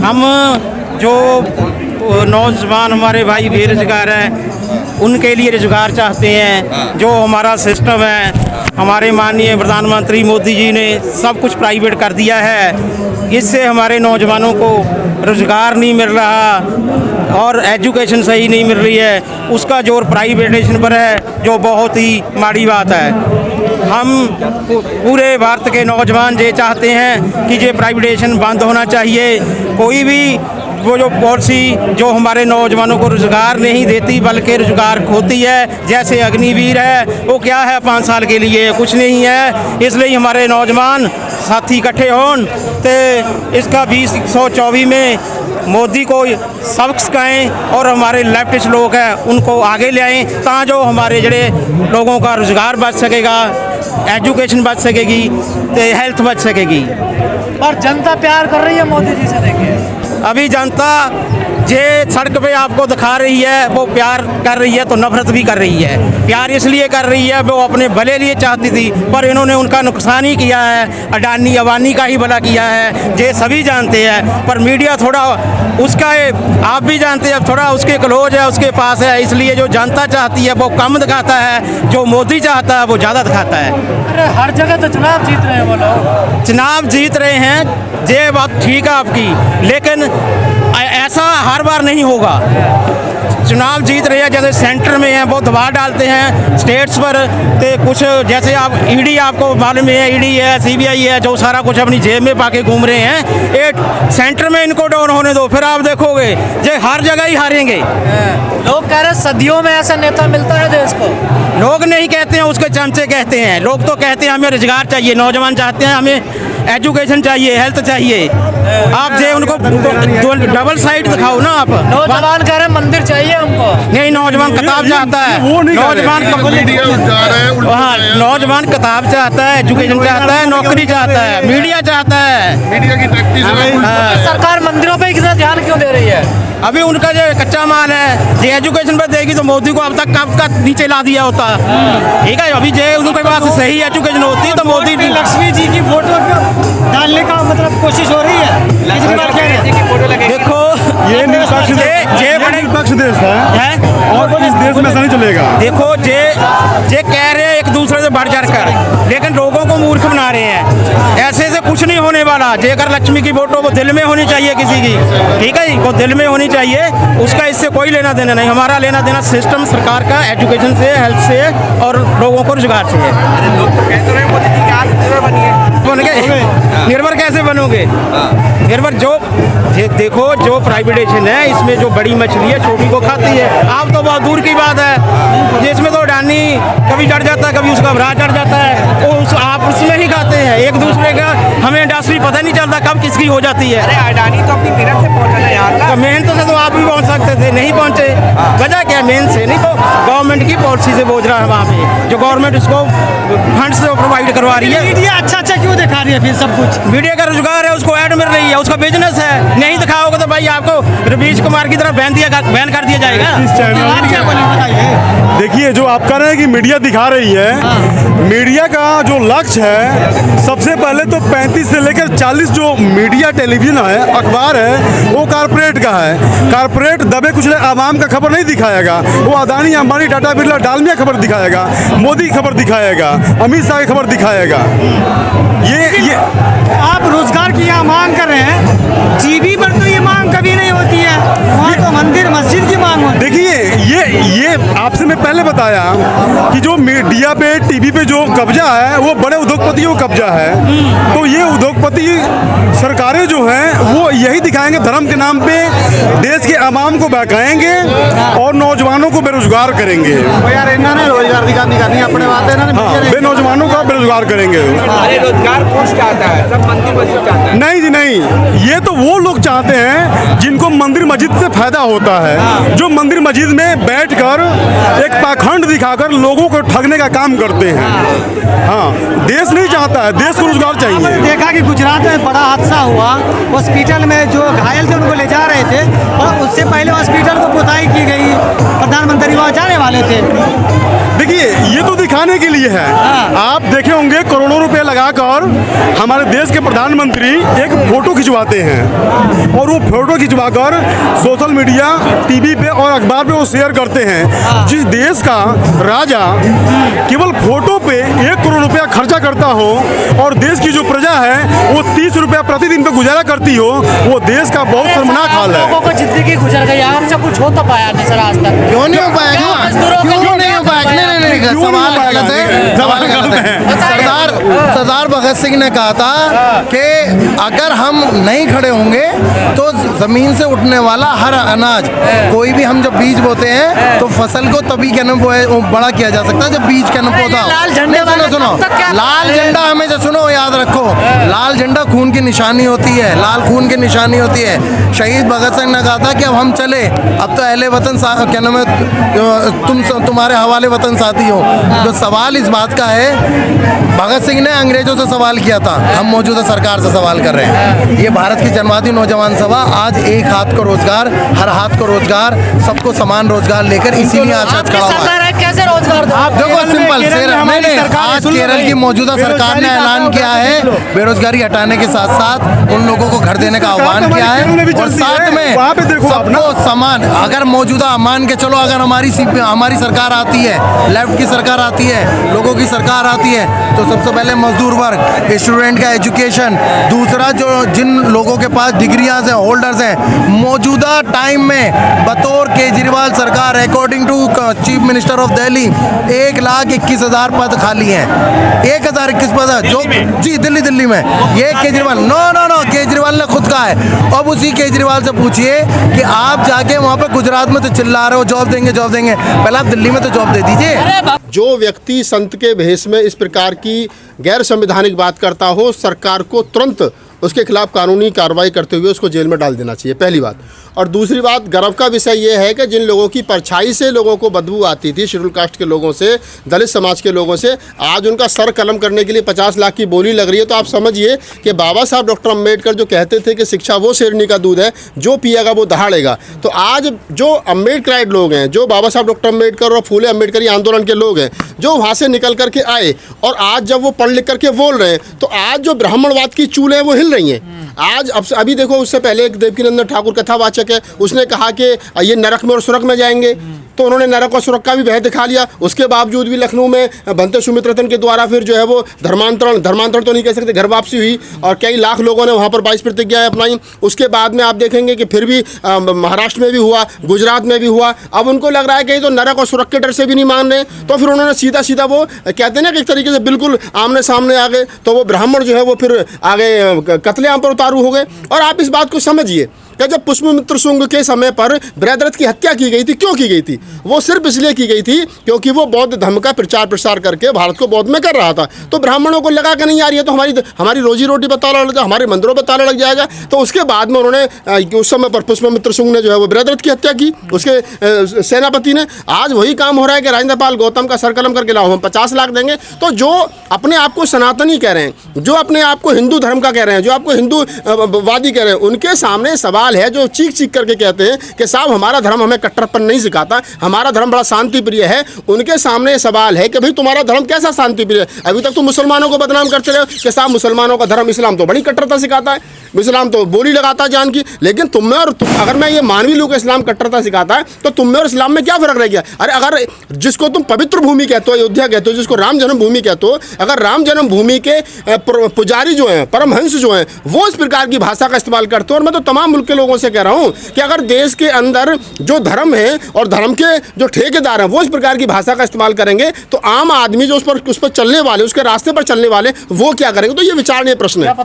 हम जो नौजवान हमारे भाई बेरोजगार हैं उनके लिए रोजगार चाहते हैं। जो हमारा सिस्टम है, हमारे माननीय प्रधानमंत्री मोदी जी ने सब कुछ प्राइवेट कर दिया है। इससे हमारे नौजवानों को रोजगार नहीं मिल रहा और एजुकेशन सही नहीं मिल रही है। उसका जोर प्राइवेटाइजेशन पर है, जो बहुत ही माड़ी बात है। हम पूरे भारत के नौजवान ये चाहते हैं कि ये प्राइवेटाइजेशन बंद होना चाहिए। कोई भी वो जो पॉलिसी जो हमारे नौजवानों को रोज़गार नहीं देती बल्कि रोज़गार खोती है, जैसे अग्निवीर है, वो क्या है 5 साल के लिए, कुछ नहीं है। इसलिए हमारे नौजवान साथी इकट्ठे हों तो इसका 2024 में मोदी को सबक सिखाएँ और हमारे लेफ्टिस्ट लोग हैं उनको आगे ले आएँ, ताकि जो हमारे जड़े लोगों का रोज़गार बच सकेगा, एजुकेशन बच सकेगी, तो हेल्थ बच सकेगी। और जनता प्यार कर रही है मोदी जी से, देखिए अभी जनता जे सड़क पे आपको दिखा रही है वो प्यार कर रही है तो नफरत भी कर रही है। प्यार इसलिए कर रही है वो अपने भले लिए चाहती थी, पर इन्होंने उनका नुकसान ही किया है। अडानी अवानी का ही भला किया है, ये सभी जानते हैं। पर मीडिया थोड़ा उसका आप भी जानते हैं, थोड़ा उसके क्लोज है, उसके पास है, इसलिए जो जनता चाहती है वो कम दिखाता है, जो मोदी चाहता है वो ज़्यादा दिखाता है। अरे हर जगह तो चुनाव जीत रहे हैं वो लोग, चुनाव जीत रहे हैं, ये बात ठीक है आपकी, लेकिन ऐसा हर बार नहीं होगा। चुनाव जीत रहे हैं, जैसे सेंटर में हैं वो दबाव डालते हैं स्टेट्स पर, तो कुछ जैसे आप ईडी, आपको मालूम है ईडी है, सीबीआई है, जो सारा कुछ अपनी जेब में पाके घूम रहे हैं। एक सेंटर में इनको डाउन होने दो, फिर आप देखोगे ये हर जगह ही हारेंगे। लोग कह रहे सदियों में ऐसा नेता मिलता है देश को। लोग नहीं कहते हैं, उसके चमचे कहते हैं। लोग तो कहते हैं हमें रोजगार चाहिए, नौजवान चाहते हैं हमें एजुकेशन चाहिए, हेल्थ चाहिए। आप जो उनको डबल साइड दिखाओ ना। आप नौजवान कह रहे हैं मंदिर चाहिए हमको, नहीं, नौजवान किताब चाहता है, नौजवान किताब चाहता है, एजुकेशन चाहता है, नौकरी चाहता है, मीडिया चाहता है। मीडिया की टैक्टिस सरकार मंदिरों पे कितना ध्यान क्यों दे रही है? अभी उनका जो कच्चा माल है, ये एजुकेशन पर देगी तो मोदी को अब तक कब का नीचे ला दिया होता। ठीक है, अभी जो उनके पास सही एजुकेशन होती तो मोदी लक्ष्मी जी की फोटो डालने का मतलब कोशिश हो रही है। देखो ये निष्पक्ष देश है और इस देश में ऐसा नहीं चलेगा। देखो जे कह रहे हैं एक दूसरे से बढ़ चढ़ कर, लेकिन लोगों को मूर्ख बना रहे हैं। ऐसे से कुछ नहीं होने वाला। जेकर लक्ष्मी की फोटो वो दिल में होनी चाहिए किसी की, ठीक है, वो दिल में होनी चाहिए, उसका इससे कोई लेना देना नहीं। हमारा लेना देना सिस्टम सरकार का एजुकेशन से, हेल्थ से और लोगों को रोजगार से है। लोग तो कहते रहे मोदी जी क्या निर्भर बनिए, निर्भर कैसे बनोगे? निर्भर जो देखो जो प्राइवेटाइजेशन है, इसमें जो बड़ी मछली है छोटी को खाती है। आप तो बहुत दूर की बात है, जिसमें तो अडानी कभी चढ़ जाता है, कभी उसका भरा चढ़ जाता है, आप उसमें ही खाते हैं। एक दूसरे का हमें इंडस्ट्री पता नहीं चलता कब किसकी हो जाती है। अरे अडानी तो अपनी मेहनत से पहुंचा है यहाँ, मेहनत से तो आप भी पहुंच सकते थे, नहीं पहुंचे। वजह क्या? मेहनत से नहीं, तो गवर्नमेंट की पॉलिसी से बोझ रहा है वहाँ पे, जो गवर्नमेंट उसको फंड से प्रोवाइड करवा रही है। मीडिया अच्छा क्यों दिखा रही है फिर सब कुछ? मीडिया का रोजगार है, उसको ऐड मिल रही है, उसका बिजनेस है। नहीं दिखाओगे तो भाई आपको रवीश कुमार की तरह बैन कर दिया जाएगा। देखिए, जो आप कह रहे हैं कि मीडिया दिखा रही है, मीडिया का जो लक्ष्य है, सबसे पहले तो 35 से लेकर 40 जो मीडिया टेलीविजन है, अखबार है, वो कारपोरेट का है। कारपोरेट दबे कुचले आवाम का खबर नहीं दिखाएगा। वो अदानी, अंबानी, टाटा, बिरला, डालमिया खबर दिखाएगा, मोदी खबर दिखाएगा, अमित शाह की खबर दिखाएगा। ये आप रोजगार की यहाँ मांग कर रहे हैं, टीवी पर तो ये मांग कभी नहीं होती है, वहाँ तो मंदिर मस्जिद की मांग होती है। देखिए, ये आपसे मैं पहले बताया कि जो मीडिया पे, टीवी पे जो कब्जा है वो बड़े उद्योगपतियों का कब्जा है। तो ये उद्योगपति सरकारें जो हैं वो यही दिखाएंगे, धर्म के नाम पे देश के आवाम को बहकाएंगे और नौजवानों को बेरोजगार करेंगे। यार इन्होंने रोजगार दिखानी करनी अपने बातें ना, नौजवानों का बेरोजगार करेंगे। अरे रोजगार कौन चाहता है? सब मंदिर मस्जिद चाहता है। नहीं जी नहीं, ये तो वो लोग चाहते हैं जिनको मंदिर मस्जिद से फायदा होता है, जो मंदिर मस्जिद में बैठकर एक पाखंड दिखाकर लोगों को ठगने का काम करते हैं। हाँ, देश नहीं चाहता है, देश को रोजगार चाहिए। देखा कि गुजरात में बड़ा हादसा हुआ, हॉस्पिटल में जो घायल थे उनको ले जा रहे थे और उससे पहले हॉस्पिटल को पुताई की गई, प्रधानमंत्री वहाँ जाने वाले थे। देखिए, ये तो दिखाने के लिए है। आप देखे होंगे करोड़ों रुपए लगाकर हमारे देश के प्रधानमंत्री एक फोटो खिंचवाते हैं और वो फोटो खिंचवाकर सोशल मीडिया, टीवी पे और अखबार पे वो शेयर करते हैं। जिस देश का राजा केवल फोटो पे 1 करोड़ रुपया खर्चा करता हो और देश की जो प्रजा है वो 30 रुपया प्रतिदिन पे गुजारा करती हो, वो देश का बहुत शर्मनाक हाल है। लोगों को जिंदगी गुजर गई, आपसे कुछ हो तो पाया नहीं सर आज तक? क्यों नहीं हो पाएगा? क्यों नहीं हो पाएगा? नहीं, सवाल गलत है, सवाल गलत है। सरदार भगत सिंह ने कहा था कि अगर हम नहीं खड़े होंगे तो जमीन से उठने वाला हर अनाज, कोई भी हम जब बीज बोते हैं तो फसल को तभी क्या नाम बड़ा किया जा सकता है जब बीज क्या नाम पौधा हो। सुनो लाल झंडा हमेशा सुनो, याद रखो, लाल झंडा खून की निशानी होती है, लाल खून की निशानी होती है। शहीद भगत सिंह ने कहा था कि अब हम चले, अब तो अहले वतन क्या नाम है, तुम्हारे हवाले वतन साथी हो। तो सवाल इस बात का है, भगत सिंह ने अंग्रेजों से सवाल किया था, हम मौजूदा सरकार से सवाल कर रहे हैं। ये भारत की जनवादी नौजवान सभा आज एक हाथ को रोजगार, हर हाथ को रोजगार, सबको समान रोजगार लेकर इसीलिए आज खड़ा हुआ है। कैसे रोजगार देखो सिंपल से आज केरल की मौजूदा सरकार ने ऐलान किया है बेरोजगारी हटाने के साथ साथ उन लोगों को घर देने का आह्वान किया है और साथ में सबको समान। अगर मौजूदा मान के चलो, अगर हमारी सरकार आती है, लेफ्ट की सरकार आती है, लोगों की सरकार आती है, तो सबसे पहले मजदूर वर्ग, स्टूडेंट का एजुकेशन, दूसरा जो जिन लोगों के पास डिग्रियां हैं, होल्डर्स हैं, मौजूदा टाइम में बतौर केजरीवाल सरकार according to chief minister of Delhi 1,21,000 पद खाली हैं। 1,021 पद है जो जी दिल्ली में, ये केजरीवाल नो केजरीवाल ने खुद कहा है। अब उसी केजरीवाल से पूछिए कि आप जाके वहाँ पे गुजरात में तो चिल्ला रहे हो जॉब देंगे, पहले आप दिल्ली में तो जॉब दे दीजिए। जो व्यक्ति संत के भेष में इस प्रकार की गैर संवैधानिक बात करता हो, सरकार को तुरंत उसके खिलाफ कानूनी कार्रवाई करते हुए उसको जेल में डाल देना चाहिए, पहली बात। और दूसरी बात, गर्व का विषय ये है कि जिन लोगों की परछाई से लोगों को बदबू आती थी, शेड्यूल कास्ट के लोगों से, दलित समाज के लोगों से, आज उनका सर कलम करने के लिए 50 लाख की बोली लग रही है। तो आप समझिए कि बाबा साहब डॉक्टर अम्बेडकर जो कहते थे कि शिक्षा वो शेरनी का दूध है, जो पिएगा वो दहाड़ेगा। तो आज जो अम्बेडकराइट लोग हैं, जो बाबा साहब डॉक्टर अम्बेडकर और फूले अम्बेडकरी आंदोलन के लोग हैं, जो वहाँ से निकल करके आए और आज जब वो पढ़ लिख करके बोल रहे हैं, तो आज जो ब्राह्मणवाद की चूलें हैं वो हिल रही हैं। आज अभी देखो, उससे पहले एक देवकीनंदन ठाकुर कथावाचक है, उसने कहा कि ये नरक में और सुरग में जाएंगे, तो उन्होंने नरक और सुरग का भी भेद दिखा लिया। उसके बावजूद भी लखनऊ में भंते सुमित रतन के द्वारा फिर जो है वो धर्मांतरण तो नहीं कह सकते, घर वापसी हुई और कई लाख लोगों ने वहाँ पर 22 प्रतिज्ञाएं अपनाई। उसके बाद में आप देखेंगे कि फिर भी महाराष्ट्र में भी हुआ, गुजरात में भी हुआ। अब उनको लग रहा है कि तो नरक और सुरग के डर से भी नहीं मान रहे, तो फिर उन्होंने सीधा वो कहते हैं ना कि एक तरीके से बिल्कुल आमने सामने आ गए। तो वो ब्राह्मण जो है वो फिर आगे कत्लेआम पर उतारू हो गए। और आप इस बात को समझिए कि जब पुष्पमित्र शुंग के समय पर बृहद्रथ की हत्या की गई थी, क्यों की गई थी? वो सिर्फ इसलिए की गई थी क्योंकि वो बौद्ध धर्म का प्रचार प्रसार करके भारत को बौद्ध में कर रहा था। तो ब्राह्मणों को लगा कि नहीं यार, ये तो हमारी रोजी रोटी पर ताला लग जाएगा, हमारे मंदिरों पर ताला लग जाएगा। तो उसके बाद में उन्होंने उस समय पर पुष्पमित्र शुंग ने जो है वो बृहद्रथ की हत्या की, उसके सेनापति ने। आज वही काम हो रहा है कि राजेंद्र पाल गौतम का सरकलम करके लाओ, हम 50 लाख देंगे। तो जो अपने आप को सनातनी कह रहे हैं, जो अपने आप को हिंदू धर्म का कह रहे हैं, जो आपको हिंदू वादी कह रहे हैं, उनके सामने सवाल है, जो चीख करके कहते हैं कि साहब हमारा धर्म हमें कट्टरपन नहीं सिखाता, हमारा धर्म बड़ा शांति प्रिय है। उनके सामने सवाल है कि भाई तुम्हारा धर्म कैसा शांति प्रिय है? अभी तक तुम मुसलमानों को बदनाम करते रहे कि साहब मुसलमानों का धर्म इस्लाम तो बड़ी कट्टरता सिखाता है, इस्लाम तो बोली लगाता है जान की। लेकिन तुम में और अगर मैं ये मानवी लूँ कि इस्लाम कट्टरता सिखाता है, तो तुम में और इस्लाम में क्या फ़र्क रह गया? अरे अगर जिसको तुम पवित्र भूमि कहते हो, अयोध्या कहते हो, जिसको राम जन्मभूमि कहते हो, अगर राम जन्मभूमि के पुजारी जो हैं, परमहंस जो हैं, वो इस प्रकार की भाषा का इस्तेमाल करते हो, और मैं तो तमाम मुल्क के लोगों से कह रहा हूँ कि अगर देश के अंदर जो धर्म है और धर्म के जो ठेकेदार हैं वो इस प्रकार की भाषा का इस्तेमाल करेंगे, तो आम आदमी जो उस पर चलने वाले, उसके रास्ते पर चलने वाले, वो क्या करेंगे? तो ये विचारणीय प्रश्न है।